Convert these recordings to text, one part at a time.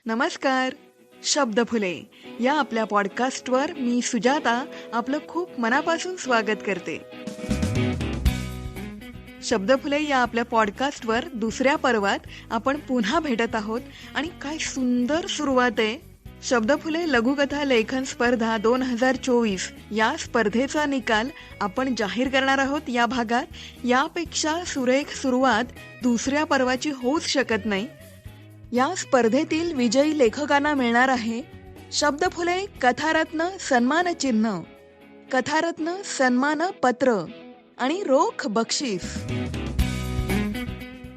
नमस्कार. शब्दफुले या आपल्या पॉडकास्टवर मी सुजाता आपलं खूप मनापासून स्वागत करते. शब्दफुले या आपल्या पॉडकास्टवर दुसऱ्या पर्वात आपण पुन्हा भेटत आहोत आणि काय सुंदर सुरुवात आहे. शब्दफुले लघुकथा लेखन स्पर्धा 2024 या स्पर्धेचा निकाल आपण जाहीर करणार आहोत या भागात. यापेक्षा सुरेख सुरुवात दुसऱ्या पर्वाची होऊच शकत नाही. या स्पर्धेतील विजयी लेखकांना मिळणार आहे शब्दफुले कथारत्न सन्मान चिन्ह, कथारत्न सन्मान पत्र आणि रोख बक्षीस.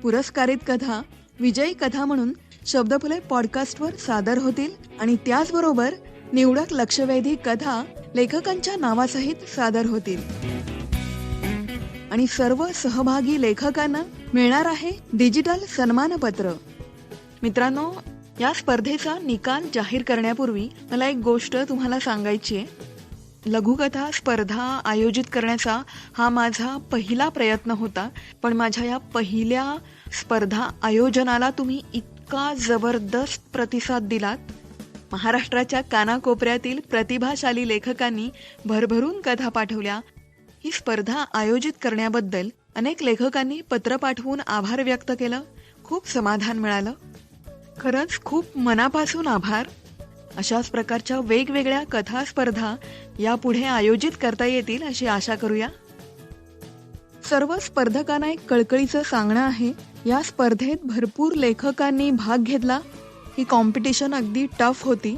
पुरस्कारित कथा विजयी कथा म्हणून शब्दफुले पॉडकास्टवर सादर होतील आणि त्याचबरोबर निवडक लक्षवेधी कथा लेखकांच्या नावासहित सादर होतील आणि सर्व सहभागी लेखकांना मिळणार आहे डिजिटल सन्मानपत्र. मित्रांनो, या स्पर्धेचा निकाल जाहीर करण्यापूर्वी मला एक गोष्ट तुम्हाला सांगायची आहे. लघुकथा स्पर्धा आयोजित करण्याचा हा माझा पहिला प्रयत्न होता, पण माझ्या या पहिल्या स्पर्धा आयोजनाला तुम्ही इतका जबरदस्त प्रतिसाद दिलात. महाराष्ट्राच्या कानाकोपऱ्यातील प्रतिभाशाली लेखकांनी भरभरून कथा पाठवल्या. ही स्पर्धा आयोजित करण्याबद्दल अनेक लेखकांनी पत्र पाठवून आभार व्यक्त केलं. खूप समाधान मिळालं. खरंच खूप मनापासून आभार. अशाच प्रकारच्या वेगवेगळ्या कथा स्पर्धा यापुढे आयोजित करता येतील अशी आशा करूया. सर्व स्पर्धकांना एक कळकळीचं सांगणं आहे, या स्पर्धेत भरपूर लेखकांनी भाग घेतला. ही कॉम्पिटिशन अगदी टफ होती.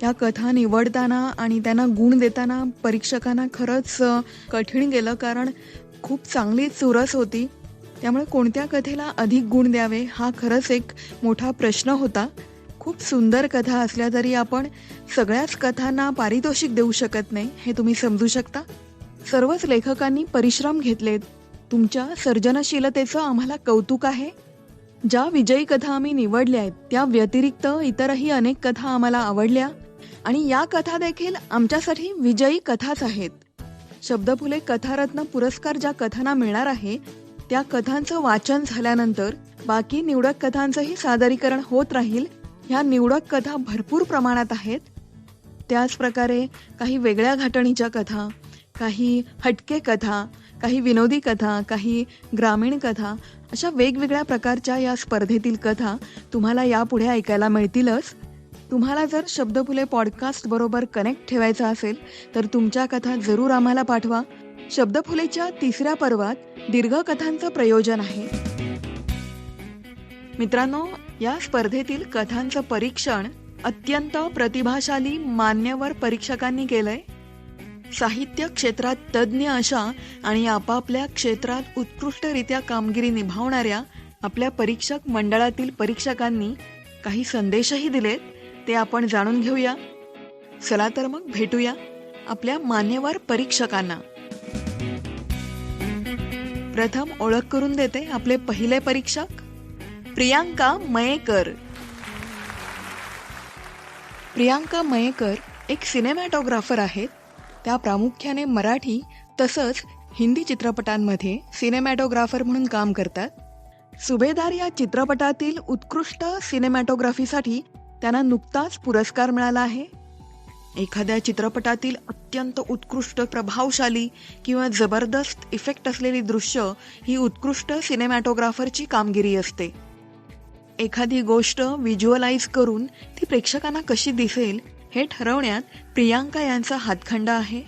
या कथा निवडताना आणि त्यांना गुण देताना परीक्षकांना खरंच कठीण गेलं, कारण खूप चांगली चुरस होती. त्यामुळे कोणत्या कथेला अधिक गुण द्यावे हा खरंच एक मोठा प्रश्न होता. खूप सुंदर कथा असल्या तरी आपण सगळ्याच कथांना पारितोषिक देऊ शकत नाही, हे तुम्ही समजू शकता. सर्वच लेखकांनी परिश्रम घेतलेत. तुमच्या सर्जनशीलतेचं आम्हाला कौतुक आहे. ज्या विजयी कथा आम्ही निवडल्या आहेत त्या व्यतिरिक्त इतरही अनेक कथा आम्हाला आवडल्या आणि या कथा देखील आमच्यासाठी विजयी कथाच आहेत. शब्दफुले कथारत्न पुरस्कार ज्या कथांना मिळणार आहे त्या कथांचं वाचन झाल्यानंतर बाकी निवडक कथांचंही सादरीकरण होत राहील. ह्या निवडक कथा भरपूर प्रमाणात आहेत. त्याचप्रकारे काही वेगळ्या घाटणीच्या कथा, काही हटके कथा, काही विनोदी कथा, काही ग्रामीण कथा, अशा वेगवेगळ्या प्रकारच्या या स्पर्धेतील कथा तुम्हाला यापुढे ऐकायला मिळतीलच. तुम्हाला जर शब्दफुले पॉडकास्ट बरोबर कनेक्ट ठेवायचा असेल तर तुमच्या कथा जरूर आम्हाला पाठवा. शब्दफुलेच्या तिसऱ्या पर्वात दीर्घ कथांचं प्रयोजन आहे. मित्रांनो, या स्पर्धेतील कथांचं परीक्षण अत्यंत प्रतिभाशाली मान्यवर परीक्षकांनी केलंय. साहित्य क्षेत्रात तज्ज्ञ अशा आणि आपापल्या क्षेत्रात उत्कृष्टरित्या कामगिरी निभावणाऱ्या आपल्या परीक्षक मंडळातील परीक्षकांनी काही संदेशही दिलेत, ते आपण जाणून घेऊया. चला तर मग भेटूया आपल्या मान्यवर परीक्षकांना. प्रथम ओळख करून देते आपले पहिले परीक्षक प्रियांका मयेकर. प्रियांका मयेकर एक सिनेमॅटोग्राफर आहेत. त्या प्रामुख्याने मराठी तसंच हिंदी चित्रपटांमध्ये सिनेमॅटोग्राफर म्हणून काम करतात. सुभेदार या चित्रपटातील उत्कृष्ट सिनेमॅटोग्राफीसाठी त्यांना नुकताच पुरस्कार मिळाला आहे. एखाद्या चित्रपटातील अत्यंत उत्कृष्ट, प्रभावशाली किंवा जबरदस्त इफेक्ट असलेली दृश्य ही उत्कृष्ट सिनेमॅटोग्राफरची कामगिरी असते. एखादी गोष्ट व्हिज्युअलाइज करून ती प्रेक्षकांना कशी दिसेल हे ठरवण्यात प्रियांका यांचा हातखंडा आहे.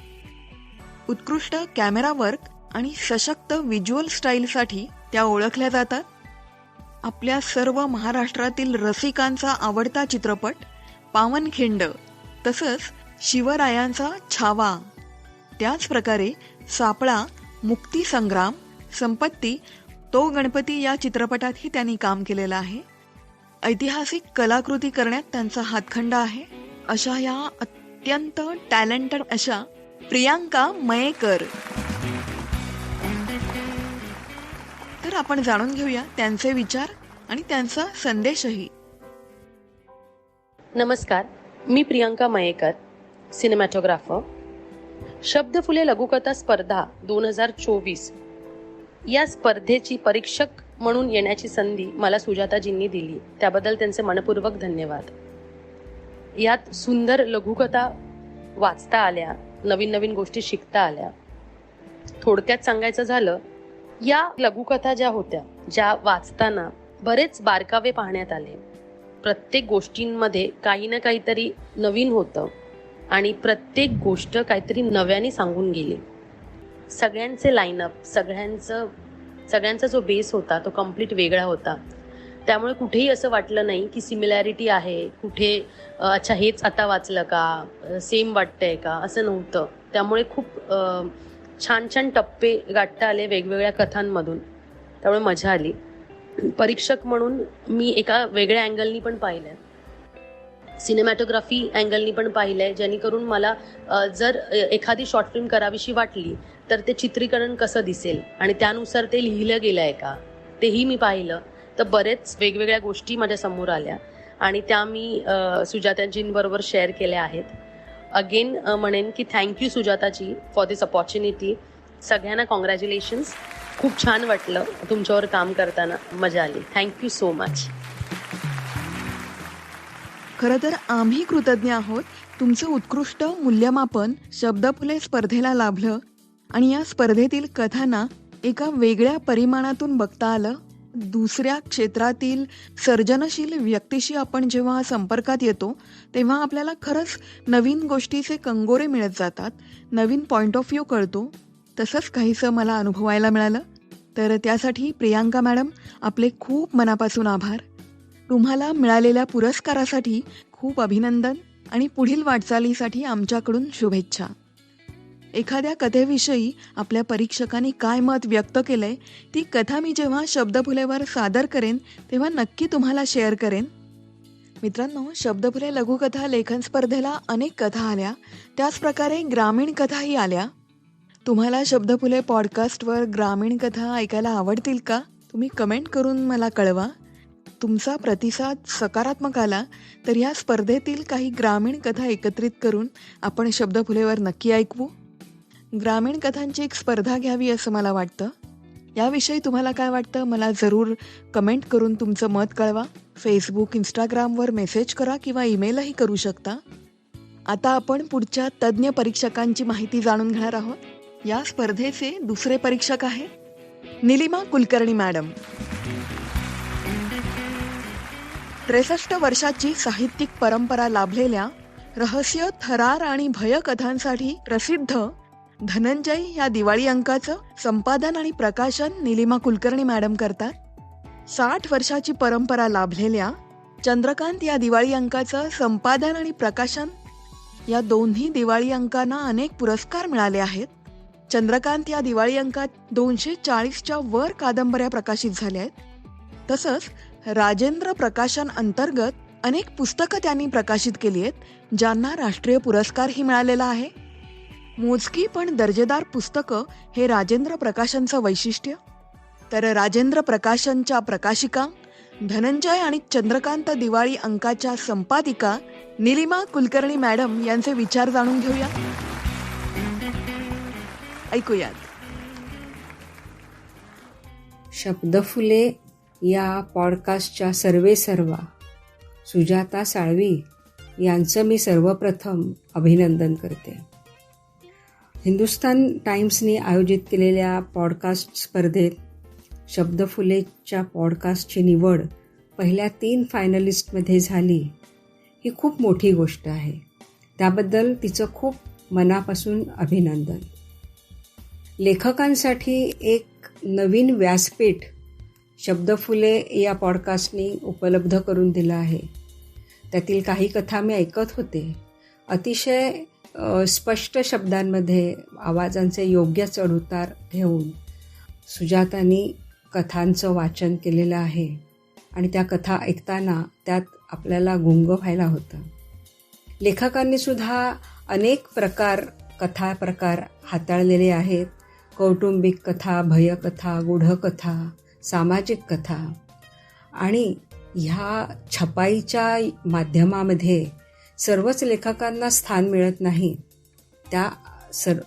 उत्कृष्ट कॅमेरा वर्क आणि सशक्त व्हिज्युअल स्टाईलसाठी त्या ओळखल्या जातात. आपल्या सर्व महाराष्ट्रातील रसिकांचा आवडता चित्रपट पावनखिंड, तसंच शिवरायांचा छावा, त्याचप्रकारे सापळा, मुक्तीसंग्राम, संपत्ती, तो गणपती या चित्रपटातही त्यांनी काम केलेलं आहे. ऐतिहासिक कलाकृती करण्यात त्यांचा हातखंडा आहे. अशा या अत्यंत टॅलेंटेड अशा प्रियांका मयेकर. तर आपण जाणून घेऊया त्यांचे विचार आणि त्यांचा संदेशही. नमस्कार, मी प्रियांका मयेकर, सिनेमॅटोग्राफर. शब्दफुले लघुकथा स्पर्धा 2024 या स्पर्धेची परीक्षक म्हणून येण्याची संधी मला सुजाताजींनी दिली, त्याबद्दल त्यांचे मनपूर्वक धन्यवाद. यात सुंदर लघुकथा वाचता आल्या, नवीन नवीन गोष्टी शिकता आल्या. थोडक्यात सांगायचं झालं, या लघुकथा ज्या होत्या, ज्या वाचताना बरेच बारकावे पाहण्यात आले. प्रत्येक गोष्टींमध्ये काही ना काहीतरी नवीन होतं आणि प्रत्येक गोष्ट काहीतरी नव्याने सांगून गेली. सगळ्यांचे लाईनअप, सगळ्यांचा जो बेस होता तो कम्प्लीट वेगळा होता. त्यामुळे कुठेही असं वाटलं नाही की सिमिलॅरिटी आहे, कुठे अच्छा हेच आता वाचलं का, सेम वाटतंय का, असं नव्हतं. त्यामुळे खूप छान छान टप्पे गाठता आले वेगवेगळ्या कथांमधून. त्यामुळे मजा आली. परीक्षक म्हणून मी एका वेगळ्या अँगलनी पण पाहिलंय, सिनेमॅटोग्राफी अँगलनी पण पाहिलंय, जेणेकरून मला जर एखादी शॉर्ट फिल्म करावीशी वाटली तर ते चित्रीकरण कसं दिसेल आणि त्यानुसार ते लिहिलं गेलं आहे का, तेही मी पाहिलं. तर बरेच वेगवेगळ्या गोष्टी माझ्या समोर आल्या आणि त्या मी सुजाताजींबरोबर शेअर केल्या आहेत. अगेन म्हणेन की थँक्यू सुजाताजी फॉर दिस अपॉर्च्युनिटी. सगळ्यांना कॉंग्रॅच्युलेशन्स. खूप छान वाटलं तुमच्यावर काम करताना, मजा आली. Thank you so much. खरं तर आम्ही कृतज्ञ आहोत. तुमचं उत्कृष्ट मूल्यमापन शब्दफुले स्पर्धेला लाभलं आणि या स्पर्धेतील कथांना एका वेगळ्या परिमाणातून बघता आलं. दुसऱ्या क्षेत्रातील सर्जनशील व्यक्तीशी आपण जेव्हा संपर्कात येतो तेव्हा आपल्याला खरंच नवीन गोष्टीचे कंगोरे मिळत जातात, नवीन पॉइंट ऑफ व्ह्यू कळतो. तसंच काहीसं मला अनुभवायला मिळालं. तर त्यासाठी प्रियांका मॅडम आपले खूप मनापासून आभार. तुम्हाला मिळालेल्या पुरस्कारासाठी खूप अभिनंदन आणि पुढील वाटचालीसाठी आमच्याकडून शुभेच्छा. एखाद्या कथेविषयी आपल्या परीक्षकांनी काय मत व्यक्त केलंय ती कथा मी जेव्हा शब्दफुलेवर सादर करेन तेव्हा नक्की तुम्हाला शेअर करेन. मित्रांनो, शब्दफुले लघुकथा लेखन स्पर्धेला अनेक कथा आल्या, त्याचप्रकारे ग्रामीण कथाही आल्या. तुम्हाला शब्दफुले पॉडकास्टवर ग्रामीण कथा ऐकायला आवडतील का? तुम्ही कमेंट करून मला कळवा. तुमचा प्रतिसाद सकारात्मक आला तर या स्पर्धेतील काही ग्रामीण कथा एकत्रित करून आपण शब्दफुलेवर नक्की ऐकवू. ग्रामीण कथांची एक स्पर्धा घ्यावी असं मला वाटतं. याविषयी तुम्हाला काय वाटतं मला जरूर कमेंट करून तुमचं मत कळवा. फेसबुक, इंस्टाग्रामवर मेसेज करा किंवा ईमेलही करू शकता. आता आपण पुढच्या तज्ज्ञ परीक्षकांची माहिती जाणून घेणार आहोत. या स्पर्धेचे दुसरे परीक्षक आहेत निलिमा कुलकर्णी मॅडम. 63 वर्षाची साहित्यिक परंपरा लाभलेल्या, रहस्य, थरार आणि भयकथांसाठी प्रसिद्ध धनंजय या दिवाळी अंकाचं संपादन आणि प्रकाशन निलिमा कुलकर्णी मॅडम करतात. 60 वर्षाची परंपरा लाभलेल्या चंद्रकांत या दिवाळी अंकाचं संपादन आणि प्रकाशन, या दोन्ही दिवाळी अंकांना अनेक पुरस्कार मिळाले आहेत. चंद्रकांत या दिवाळी अंकात 240च्या वर कादंबऱ्या प्रकाशित झाल्या आहेत. तसंच राजेंद्र प्रकाशन अंतर्गत अनेक पुस्तकं त्यांनी प्रकाशित केली आहेत, ज्यांना राष्ट्रीय पुरस्कारही मिळालेला आहे. मोजकी पण दर्जेदार पुस्तकं हे राजेंद्र प्रकाशनचं वैशिष्ट्य. तर राजेंद्र प्रकाशनच्या प्रकाशिका, धनंजय आणि चंद्रकांत दिवाळी अंकाच्या संपादिका निलिमा कुलकर्णी मॅडम यांचे विचार जाणून घेऊया. ऐकूयात. शब्दफुले या पॉडकास्टच्या सर्वेसर्वा सुजाता साळवी यांचं मी सर्वप्रथम अभिनंदन करते. हिंदुस्तान टाइम्सने आयोजित केलेल्या पॉडकास्ट स्पर्धेत शब्दफुलेच्या पॉडकास्टची निवड पहिल्या 3 फायनलिस्टमध्ये झाली, ही खूप मोठी गोष्ट आहे. त्याबद्दल तिचं खूप मनापासून अभिनंदन. लेखकांसाठी एक नवीन व्यासपीठ शब्दफुले या पॉडकास्टने उपलब्ध करून दिलं आहे. त्यातील काही कथा मी ऐकत होते. अतिशय स्पष्ट शब्दांमध्ये आवाजांचे योग्य चढउतार घेऊन सुजातांनी कथांचं वाचन केलेलं आहे आणि त्या कथा ऐकताना त्यात आपल्याला गुंग व्हायला होतं. लेखकांनी सुद्धा अनेक कथा प्रकार हाताळलेले आहेत. कौटुंबिक कथा, भयकथा, गूढकथा, सामाजिक कथा. आणि ह्या छपाईच्या माध्यमामध्ये सर्वच लेखकांना स्थान मिळत नाही. त्या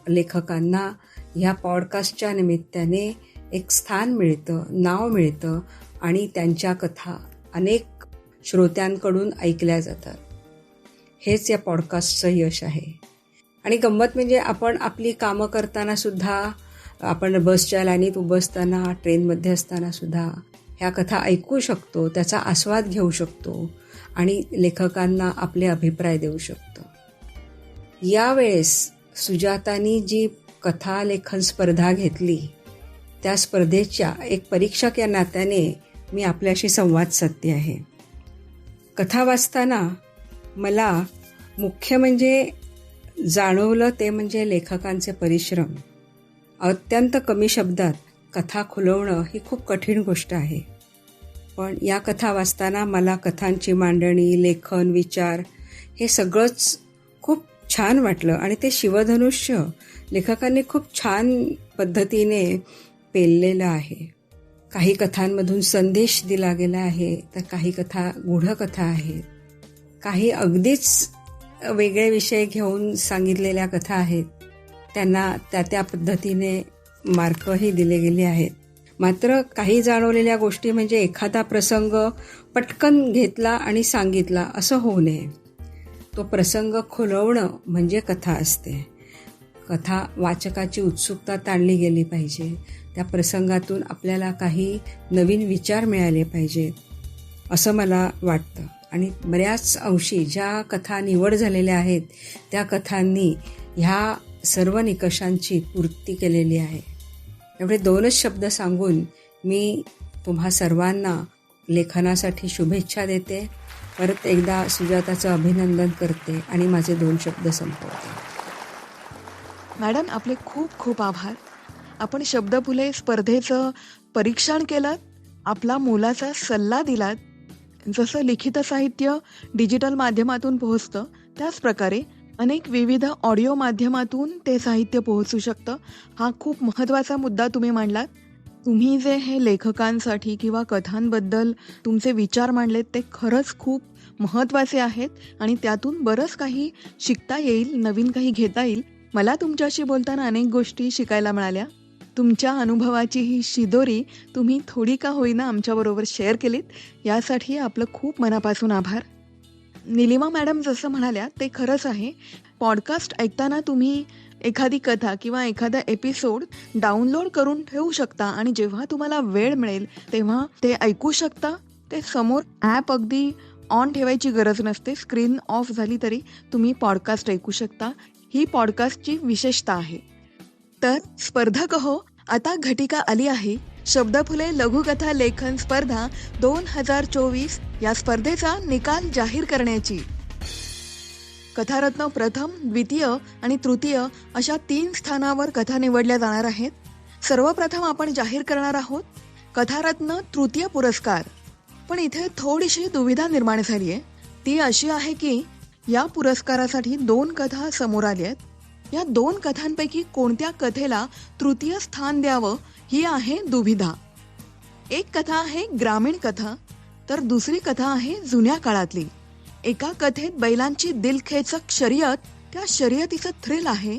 लेखकांना ह्या पॉडकास्टच्या निमित्ताने एक स्थान मिळतं, नाव मिळतं आणि त्यांच्या कथा अनेक श्रोत्यांकडून ऐकल्या जातात. हेच या पॉडकास्टचं यश आहे. आणि गंमत म्हणजे आपण आपली कामं करताना सुद्धा, आपण बसच्या लाईनीत उभं असताना, ट्रेनमध्ये असताना सुद्धा ह्या कथा ऐकू शकतो, त्याचा आस्वाद घेऊ शकतो आणि लेखकांना आपले अभिप्राय देऊ शकतो. यावेळेस सुजातानी जी कथालेखन स्पर्धा घेतली, त्या स्पर्धेच्या एक परीक्षक या नात्याने मी आपल्याशी संवाद साधते आहे. कथा वाचताना मला मुख्य म्हणजे जाणवलं ते म्हणजे लेखकांचे परिश्रम. अत्यंत कमी शब्दात कथा खुलवणं ही खूप कठीण गोष्ट आहे. पण या कथा वाचताना मला कथांची मांडणी, लेखन, विचार हे सगळंच खूप छान वाटलं आणि ते शिवधनुष्य लेखकांनी खूप छान पद्धतीने पेललेलं आहे. काही कथांमधून संदेश दिला गेला आहे, तर काही कथा गूढकथा आहेत, काही अगदीच वेगळे विषय घेऊन सांगितलेल्या कथा आहेत. त्यांना त्या पद्धतीने मार्कही दिले गेले आहेत. मात्र काही जाणवलेल्या गोष्टी म्हणजे एखादा प्रसंग पटकन घेतला आणि सांगितला असं होऊ नये. तो प्रसंग खुलवणं म्हणजे कथा असते. कथा वाचकाची उत्सुकता ताणली गेली पाहिजे. त्या प्रसंगातून आपल्याला काही नवीन विचार मिळाले पाहिजेत असं मला वाटतं. आणि बऱ्याच अंशी ज्या कथा निवड झालेल्या आहेत त्या कथांनी ह्या सर्व निकषांची पूर्ती केलेली आहे. एवढे 2च शब्द सांगून मी तुम्हा सर्वांना लेखनासाठी शुभेच्छा देते. परत एकदा सुजाताचं अभिनंदन करते आणि माझे 2 शब्द संपवते. मॅडम, आपले खूप खूप आभार. आपण शब्दफुले स्पर्धेचं परीक्षण केलं, आपला मोलाचा सल्ला दिलात. जसं लिखित साहित्य डिजिटल माध्यमातून पोहोचतं, त्याच प्रकारे अनेक विविध ऑडिओ माध्यमातून ते साहित्य पोहोचू शकतं. हा खूप महत्त्वाचा मुद्दा तुम्ही मांडलात. तुम्ही जे हे लेखकांसाठी किंवा कथांबद्दल तुमचे विचार मांडलेत ते खरंच खूप महत्त्वाचे आहेत आणि त्यातून बरंच काही शिकता येईल, नवीन काही घेता येईल. मला तुमच्याशी बोलताना अनेक गोष्टी शिकायला मिळाल्या. तुमच्या अनुभवाची ही शिदोरी तुम्ही थोडी का होईना आमच्याबरोबर शेअर केलीत, यासाठी आपलं खूप मनापासून आभार. निलिमा मॅडम जसं म्हणाल्या ते खरंच आहे. पॉडकास्ट ऐकताना तुम्ही एखादी कथा किंवा एखादा एपिसोड डाउनलोड करून ठेवू शकता आणि जेव्हा तुम्हाला वेळ मिळेल तेव्हा ते ऐकू शकता. ते समोर ॲप अगदी ऑन ठेवायची गरज नसते. स्क्रीन ऑफ झाली तरी तुम्ही पॉडकास्ट ऐकू शकता. ही पॉडकास्टची विशेषता आहे. तर स्पर्धक हो, आता घटिका आली आहे. शब्दफुले लघुकथा लेखन स्पर्धा 2024 या स्पर्धेचा निकाल जाहीर करण्याची. कथारत्न प्रथम, द्वितीय आणि तृतीय अशा 3 स्थानावर कथा निवडल्या जाणार आहेत. सर्वप्रथम आपण जाहीर करणार आहोत कथारत्न तृतीय पुरस्कार. पण इथे थोडीशी दुविधा निर्माण झाली आहे. ती अशी आहे की या पुरस्कारासाठी 2 कथा समोर आल्या आहेत. या 2 कथांपैकी कोणत्या कथेला तृतीय स्थान द्यावं ही आहे दुविधा. एक कथा आहे ग्रामीण कथा, तर दुसरी कथा आहे जुन्या काळातली. एका कथेत बैलांची दिलखेचक शर्यत, त्या शर्यतीचं थ्रिल आहे,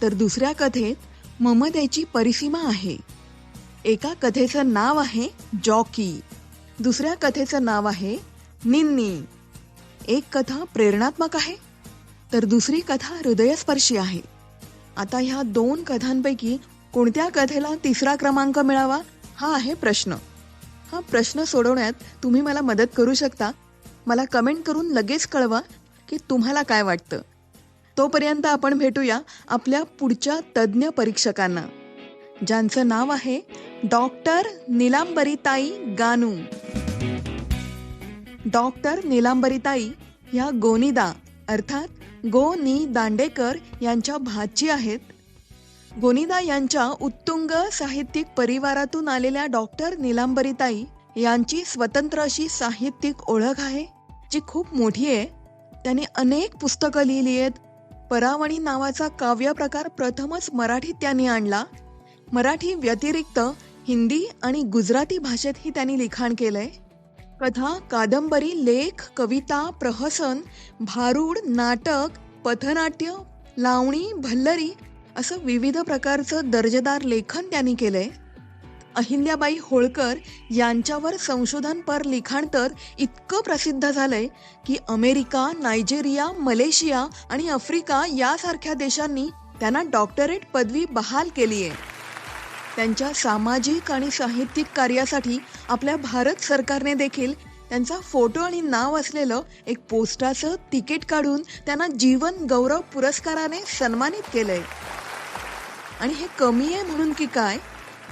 तर दुसऱ्या कथेत ममतेची परिसीमा आहे. एका कथेचं नाव आहे जॉकी, दुसऱ्या कथेचं नाव आहे निन्नी. एक कथा प्रेरणात्मक आहे, तर दुसरी कथा हृदयस्पर्शी आहे. आता ह्या 2 कथांपैकी कोणत्या कथेला 3रा क्रमांक मिळावा हा आहे प्रश्न. हा प्रश्न सोडवण्यात तुम्ही मला मदत करू शकता. मला कमेंट करून लगेच कळवा की तुम्हाला काय वाटतं. तोपर्यंत आपण भेटूया आपल्या पुढच्या तज्ज्ञ परीक्षकांना, ज्यांचं नाव आहे डॉक्टर नीलांबरीताई गानू. डॉक्टर नीलांबरीताई ह्या गोनीदा अर्थात गो नी दांडेकर यांच्या भाची आहेत. गोनीदा यांच्या उत्तुंग साहित्यिक परिवारातून आलेल्या डॉक्टर नीलांबरीताई यांची स्वतंत्र अशी साहित्यिक ओळख आहे, जी खूप मोठी आहे. त्यांनी अनेक पुस्तकं लिहिली आहेत. परावणी नावाचा काव्य प्रकार प्रथमच मराठीत त्यांनी आणला. मराठी व्यतिरिक्त हिंदी आणि गुजराती भाषेतही त्यांनी लिखाण केलंय. कथा, कादंबरी, लेख, कविता, प्रहसन, भारूड, नाटक, पथनाट्य, लावणी, भल्लरी असं विविध प्रकारचं दर्जेदार लेखन त्यांनी केलंय. अहिल्याबाई होळकर यांच्यावर संशोधनपर लिखाण तर इतकं प्रसिद्ध झालंय की अमेरिका, नायजेरिया, मलेशिया आणि आफ्रिका यासारख्या देशांनी त्यांना डॉक्टरेट पदवी बहाल केली आहे. त्यांच्या सामाजिक आणि साहित्यिक कार्यासाठी आपल्या भारत सरकारने देखील त्यांचा फोटो आणि नाव असलेलं एक पोस्टाचं तिकीट काढून त्यांना जीवन गौरव पुरस्काराने सन्मानित केलंय. आणि हे कमी आहे म्हणून की काय,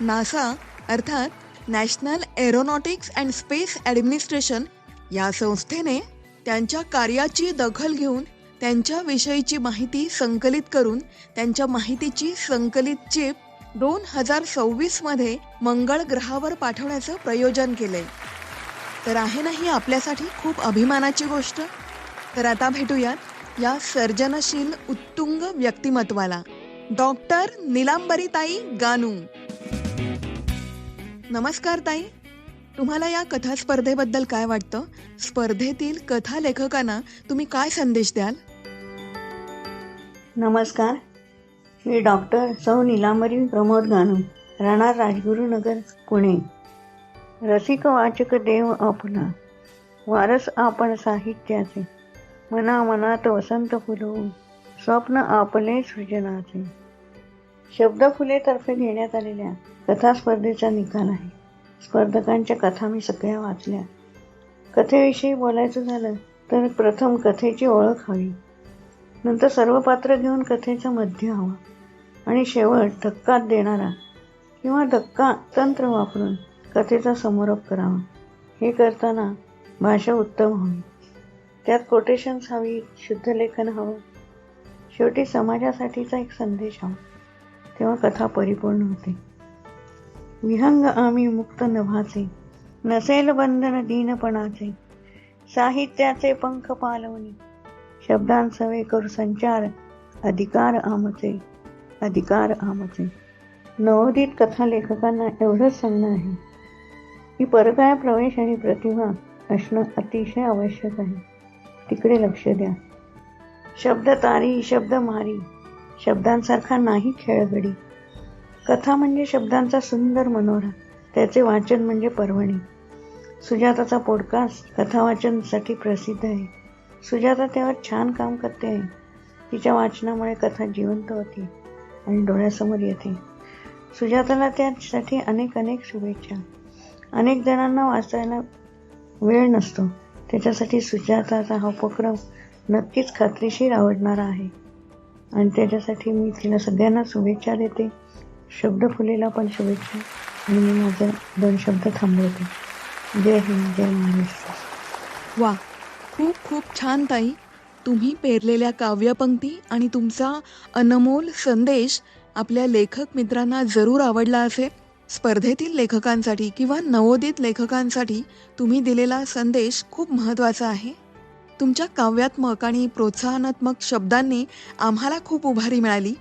नासा अर्थात national aeronautics and space administration या संस्थेने त्यांच्या कार्याची दखल घेऊन त्यांच्याविषयीची माहिती संकलित करून त्यांच्या माहितीची संकलित चिप 2026 मध्ये मंगळ ग्रहावर पाठवण्याचं प्रयोजन केलंय. तर आहे ना ही आपल्यासाठी खूप अभिमानाची गोष्ट. तर आता भेटूयात या सर्जनशील उत्तुंग व्यक्तिमत्वाला, डॉक्टर नीलांबरीताई गानू. नमस्कार ताई, तुम्हाला या कथा स्पर्धेबद्दल काय वाटतं? स्पर्धेतील कथा लेखकांना तुम्ही काय संदेश द्याल? नमस्कार, मी डॉक्टर सौ नीलांबरी प्रमोद गानू, राहणार राजगुरुनगर, पुणे. रसिक वाचक देव आपला, वारस आपण साहित्याचे, मना मनात वसंत फुलवून स्वप्न आपले सृजनाचे. शब्द फुलेतर्फे घेण्यात आलेल्या कथा स्पर्धेचा निकाल आहे. स्पर्धकांच्या कथा मी सगळ्या वाचल्या. कथेविषयी बोलायचं झालं तर प्रथम कथेची ओळख हवी, नंतर सर्व पात्र घेऊन कथेचा मध्य हवा आणि शेवट धक्का देणारा किंवा धक्का तंत्र वापरून कथेचा समारोप करावा. हे करताना भाषा उत्तम हवी, त्यात कोटेशन्स हवी, शुद्ध लेखन हवं, शेवटी समाजासाठीचा एक संदेश हवा, तेव्हा कथा परिपूर्ण होते. विहंग आम्ही मुक्त नभाचे, नसेल बंधन दीनपणाचे, साहित्याचे पंख पालवणी, शब्दांसवे करू संचार, अधिकार आमचे, अधिकार आमचे. नवोदित कथा लेखकांना एवढंच सांगणं आहे की परकाय प्रवेश आणि प्रतिभा असणं अतिशय आवश्यक आहे. तिकडे लक्ष द्या. शब्द तारी, शब्द मारी, शब्दांसारखा नाही खेळगडी. कथा म्हणजे शब्दांचा सुंदर मनोरा, त्याचे वाचन म्हणजे पर्वणी. सुजाताचा पॉडकास्ट कथा वाचनासाठी प्रसिद्ध आहे. सुजाता त्यावर छान काम करते आहे. तिच्या वाचनामुळे कथा जिवंत होती आणि डोळ्यासमोर येते. सुजाताला त्यासाठी अनेक अनेक शुभेच्छा. अनेक जणांना वाचायला वेळ नसतो, त्याच्यासाठी सुजाताचा हा उपक्रम नक्कीच खात्रीशीर आवडणारा आहे आणि त्याच्यासाठी मी तिला सगळ्यांना शुभेच्छा देते. शब्द फुलेला पण शुभेच्छा आणि मी माझे 2 शब्द थांबवते. जय हिंद, जय महाराष्ट्र. वा, खूप खूप छान ताई. तुम्ही पेरलेल्या काव्यपंक्ती आणि तुमचा अनमोल संदेश आपल्या लेखक मित्रांना जरूर आवडला असेल. स्पर्धेतील लेखकांसाठी किंवा नवोदित लेखकांसाठी तुम्ही दिलेला संदेश खूप महत्त्वाचा आहे. तुमच्या काव्यात्मक आणि प्रोत्साहनात्मक शब्दांनी आम्हाला खूप उभारी मिळाली.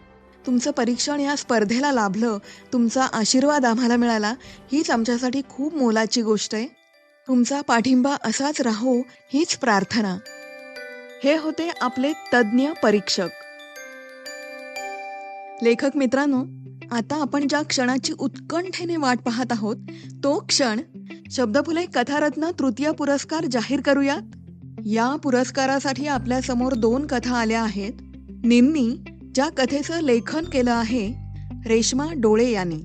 तुमचं परीक्षण या स्पर्धेला लाभलं, तुमचा आशीर्वाद आम्हाला मिळाला, हीच आमच्यासाठी खूप मोलाची गोष्ट आहे. तुमचा पाठिंबा असाच राहो हीच प्रार्थना. हे होते आपले तज्ज्ञ परीक्षक. लेखक मित्रांनो, आता आपण ज्या क्षणाची उत्कंठेने वाट पाहत आहोत तो क्षण शब्दफुले कथारत्न तृतीय पुरस्कार जाहीर करूयात. या पुरस्कारासाठी आपल्या समोर 2 कथा आल्या आहेत. निन्नी, ज्या कथेचं लेखन केलं आहे रेश्मा डोळे यांनी.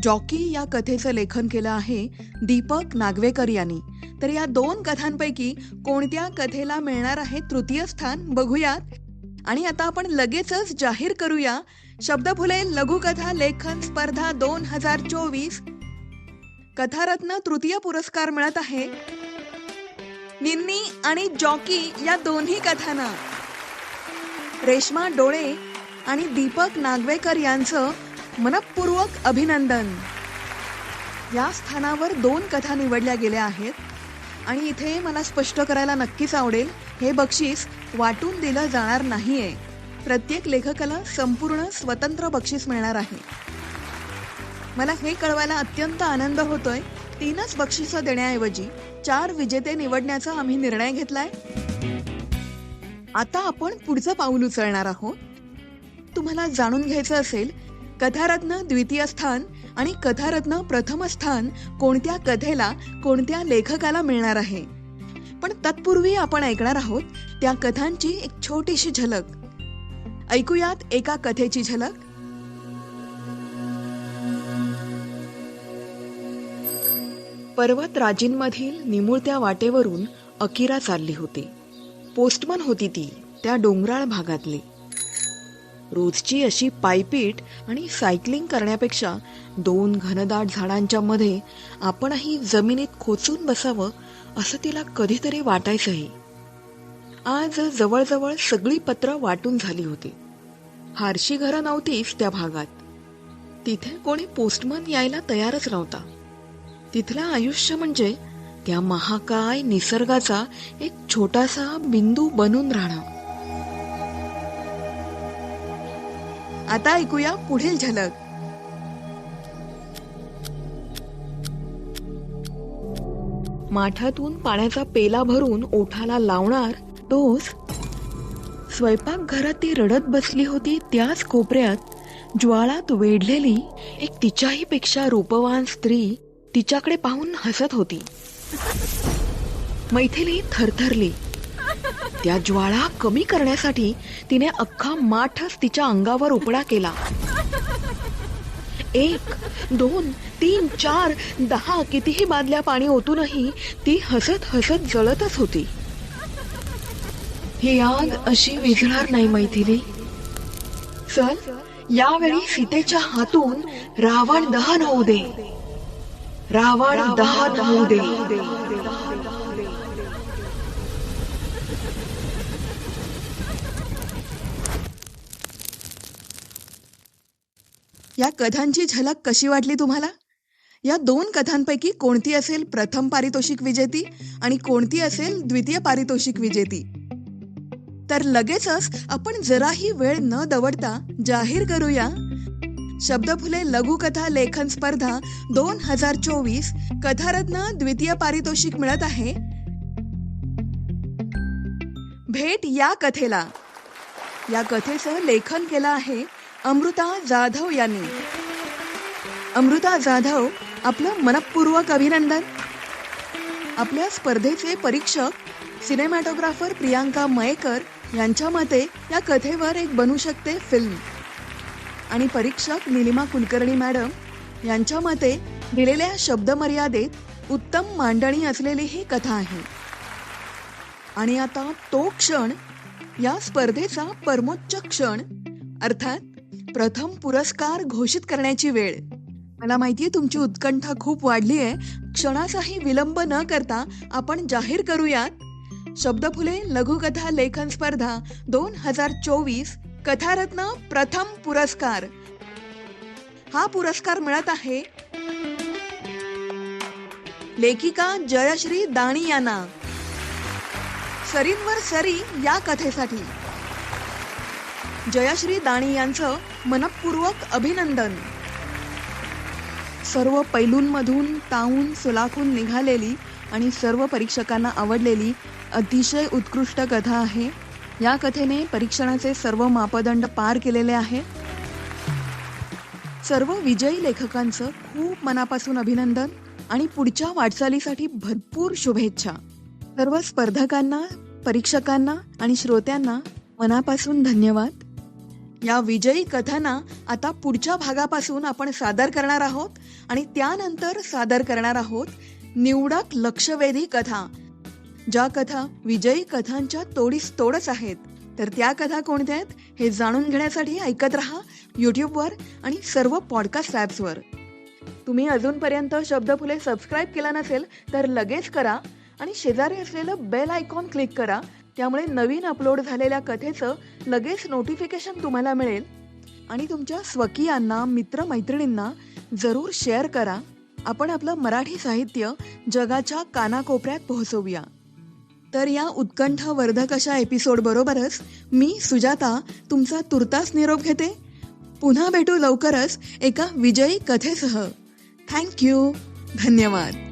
जॉकी या कथेचं लेखन केलं आहे दीपक नागवेकर यांनी. तर या 2 कथांपैकी कोणत्या कथेला मिळणार आहे तृतीय स्थान बघूयात. आणि आता आपण लगेचच जाहीर करूया शब्दफुले लघुकथा लेखन स्पर्धा 2024 कथारत्न तृतीय पुरस्कार मिळत आहे निन्नी आणि जॉकी या दोन्ही कथांना. रेश्मा डोळे आणि दीपक नागवेकर यांचं मनपूर्वक अभिनंदन. या स्थानावर 2 कथा निवडल्या गेल्या आहेत आणि इथे मला स्पष्ट करायला नक्कीच आवडेल, हे बक्षीस वाटून दिलं जाणार नाहीये. प्रत्येक लेखकाला संपूर्ण स्वतंत्र बक्षीस मिळणार आहे. मला हे कळवायला अत्यंत आनंद होतोय. 3च बक्षिसं देण्याऐवजी 4 विजेते निवडण्याचा आम्ही निर्णय घेतलाय. आता आपण पुढचं पाऊल उचलणार आहोत. तुम्हाला जाणून घ्यायचं असेल कथारत्न द्वितीय स्थान आणि कथारत्न प्रथम स्थान कोणत्या कथेला, कोणत्या लेखकाला मिळणार आहे. पण तत्पूर्वी आपण ऐकणार आहोत त्या कथांची एक छोटीशी झलक. ऐकूयात एका कथेची झलक. पर्वतराजींमधील निमुळत्या वाटेवरून अकिरा चालली होती. पोस्टमन होती ती, त्या डोंगराळ भागातली. रोजची अशी पायपीट आणि सायकलिंग करण्यापेक्षा 2 घनदाट झाडांच्या मध्ये आपणही जमिनीत खोचून बसावं असं तिला कधीतरी वाटायचंही. आज जवळजवळ सगळी पत्र वाटून झाली होती. फारशी घरं नव्हतीच त्या भागात. तिथे कोणी पोस्टमन यायला तयारच नव्हता. तिथलं आयुष्य म्हणजे त्या महाकाय निसर्गाचा एक छोटासा बिंदू बनून राहणं. आता ऐकूया पुढील झलक. माठातून पाण्याचा पेला भरून ओठाला लावणार तोच. स्वयंपाकघरात ती रडत बसली होती त्याच कोपऱ्यात ज्वाळात वेढलेली एक तिच्याही पेक्षा रूपवान स्त्री तिच्याकडे पाहून हसत होती. मैथिली थरथरली. त्या ज्वाळा कमी करण्यासाठी तिने अख्खा माठच तिच्या अंगावर उपडा केला. 1, 2, 3, 4, 10 कितीही बादल्या पाणी ओतूनही ती हसत हसत जळतच होती. ही आग अशी विझणार नाही मैथिली. चल, यावेळी सीतेच्या हातून रावण दहन होऊ दे. रावण दहन होऊ दे. या कथांची झलक कशी वाटली तुम्हाला? या 2 कथांपैकी कोणती असेल प्रथम पारितोषिक विजेती आणि कोणती असेल द्वितीय पारितोषिक विजेती? तर लगेचच आपण जराही वेळ न दवडता जाहीर करूया. शब्दफुले लघुकथा लेखन स्पर्धा 2024 कथारत्न द्वितीय पारितोषिक मिळत आहे. भेट या कथेला. या कथेचं लेखन केलं आहे अमृता जाधव यांनी. अमृता जाधव, आपलं मनपूर्वक अभिनंदन. आपल्या स्पर्धेचे परीक्षक सिनेमॅटोग्राफर प्रियांका मयेकर यांच्या मते या कथेवर एक बनू शकते फिल्म. आणि परीक्षक निलिमा कुलकर्णी मॅडम यांच्या मते दिलेल्या शब्दमर्यादेत उत्तम मांडणी असलेली ही कथा आहे. आणि आता तो क्षण, या स्पर्धेचा परमोच्च क्षण, अर्थात प्रथम पुरस्कार घोषित करण्याची वेळ. मला माहितीये तुमची उत्कंठा खूप वाढली आहे. क्षणाचाही विलंब न करता आपण जाहीर करूयात. शब्दफुले लघुकथा लेखन स्पर्धा 2024 कथारत्न प्रथम पुरस्कार. हा पुरस्कार मिळत आहे लेखिका जयश्री दाणी यांना. सरींवर सरी या कथेसाठी जयश्री दाणी यांचं मनपूर्वक अभिनंदन. सर्व पैलूंमधून तावून सुलाखून निघालेली आणि सर्व परीक्षकांना आवडलेली अतिशय उत्कृष्ट कथा आहे. या कथेने परीक्षणाचे सर्व मापदंड पार केलेले आहे. सर्व विजयी लेखकांचं खूप मनापासून अभिनंदन आणि पुढच्या वाटचालीसाठी भरपूर शुभेच्छा. सर्व स्पर्धकांना, परीक्षकांना आणि श्रोत्यांना मनापासून धन्यवाद. या विजयी कथांना आता पुढच्या भागापासून आपण सादर करणार आहोत आणि त्यानंतर सादर करणार आहोत निवडक लक्षवेधी कथा. ज्या कथा विजयी कथांच्या तोडीस तोडच आहेत. तर त्या कथा कोणत्या आहेत हे जाणून घेण्यासाठी ऐकत रहा यूट्यूबवर आणि सर्व पॉडकास्ट ॲप्सवर. तुम्ही अजूनपर्यंत शब्दफुले सबस्क्राईब केला नसेल तर लगेच करा आणि शेजारी असलेलं बेल आयकॉन क्लिक करा. त्यामुळे नवीन अपलोड झालेल्या कथेचं लगेच नोटिफिकेशन तुम्हाला मिळेल. आणि तुमच्या स्वकीयांना, मित्रमैत्रिणींना जरूर शेअर करा. आपण आपलं मराठी साहित्य जगाच्या कानाकोपऱ्यात पोहोचवूया. तर या उत्कंठावर्धक अशा एपिसोड बरोबरच मी सुजाता तुमचा तुर्तास निरोप घेते. पुन्हा भेटू लवकरच एका विजयी कथेसह. थँक्यू. धन्यवाद.